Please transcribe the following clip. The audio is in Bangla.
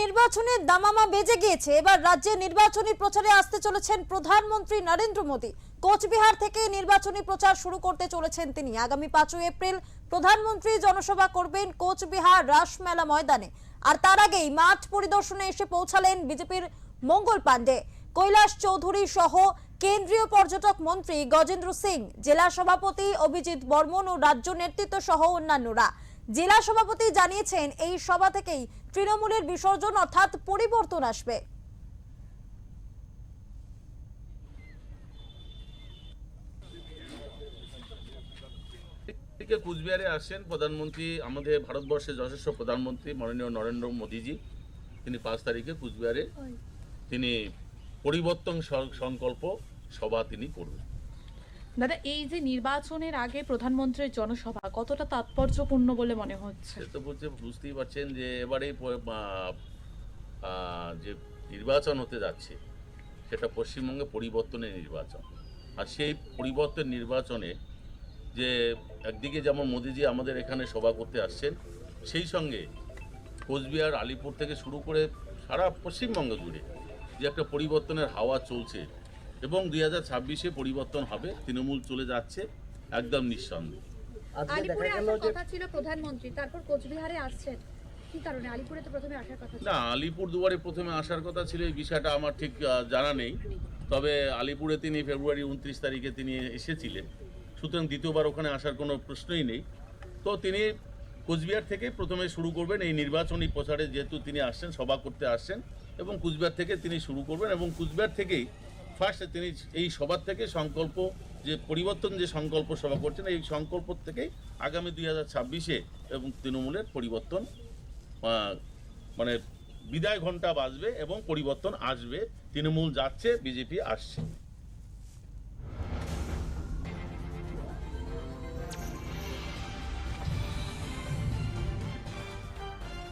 নির্বাচনের দামামা বেজে গিয়েছে। এবার রাজ্যে নির্বাচনী প্রচারে আসতে চলেছেন প্রধানমন্ত্রী নরেন্দ্র মোদী। কোচবিহার থেকে নির্বাচনী প্রচার শুরু করতে চলেছেন তিনি। আগামী 5 এপ্রিল প্রধানমন্ত্রী জনসভা করবেন কোচবিহার রাসমেলা ময়দানে। আর তার আগেই মাঠ পরিদর্শনে এসে পৌঁছালেন বিজেপির মঙ্গল পাণ্ডে, কৈলাস চৌধুরী সহ কেন্দ্রীয় পর্যটক মন্ত্রী গজেন্দ্র সিং, জেলা সভাপতি অভিজিৎ বর্মন ও রাজ্য নেতৃত্ব সহ অন্যান্যরা। জেলা সভাপতি জানিয়েছেন এই সভা থেকেই তৃণমূলের বিসর্জন অর্থাৎ পরিবর্তন আসবে। কুচবিহারে আসছেন প্রধানমন্ত্রী, আমাদের ভারতবর্ষের যশস্ব প্রধানমন্ত্রী মাননীয় নরেন্দ্র মোদীজি। তিনি 5 তারিখে কুচবিহারে তিনি পরিবর্তন সংকল্প সভা তিনি করবেন। দাদা, এই যে নির্বাচনের আগে প্রধানমন্ত্রীর জনসভা কতটা তাৎপর্যপূর্ণ বলে মনে হচ্ছে? সে তো বুঝতেই পারছেন যে এবারে যে নির্বাচন হতে যাচ্ছে সেটা পশ্চিমবঙ্গে পরিবর্তনের নির্বাচন। আর সেই পরিবর্তন নির্বাচনে যে একদিকে যেমন মোদিজি আমাদের এখানে সভা করতে আসছেন, সেই সঙ্গে কোচবিহার আলিপুর থেকে শুরু করে সারা পশ্চিমবঙ্গ জুড়ে যে একটা পরিবর্তনের হাওয়া চলছে এবং 2026-এ পরিবর্তন হবে, তৃণমূল চলে যাচ্ছে একদম নিঃসন্দেহে। আলিপুরে আসার কথা ছিল প্রধানমন্ত্রী, তারপর কোচবিহারে আসছেন, কি কারণে? আলিপুরে তো প্রথমে আসার কথা ছিল। না, আলিপুর দুয়ারে প্রথমে আসার কথা ছিল, এই বিষয়টা আমার ঠিক জানা নেই। তবে আলিপুরে তিনি ফেব্রুয়ারি 29 তারিখে তিনি এসেছিলেন, সুতরাং দ্বিতীয়বার ওখানে আসার কোনো প্রশ্নই নেই। তো তিনি কোচবিহার থেকে প্রথমে শুরু করবেন এই নির্বাচনী প্রচারে, যেহেতু তিনি আসছেন, সভা করতে আসছেন, এবং কুচবিহার থেকে তিনি শুরু করবেন এবং কুচবিহার থেকেই ফার্স্ট তিনি এই সভার থেকে সংকল্প যে পরিবর্তন যে সংকল্প সভা করছেন, এই সংকল্প থেকেই আগামী 2026-এ এবং তৃণমূলের পরিবর্তন মানে বিদায় ঘণ্টা বাজবে এবং পরিবর্তন আসবে। তৃণমূল যাচ্ছে, বিজেপি আসছে।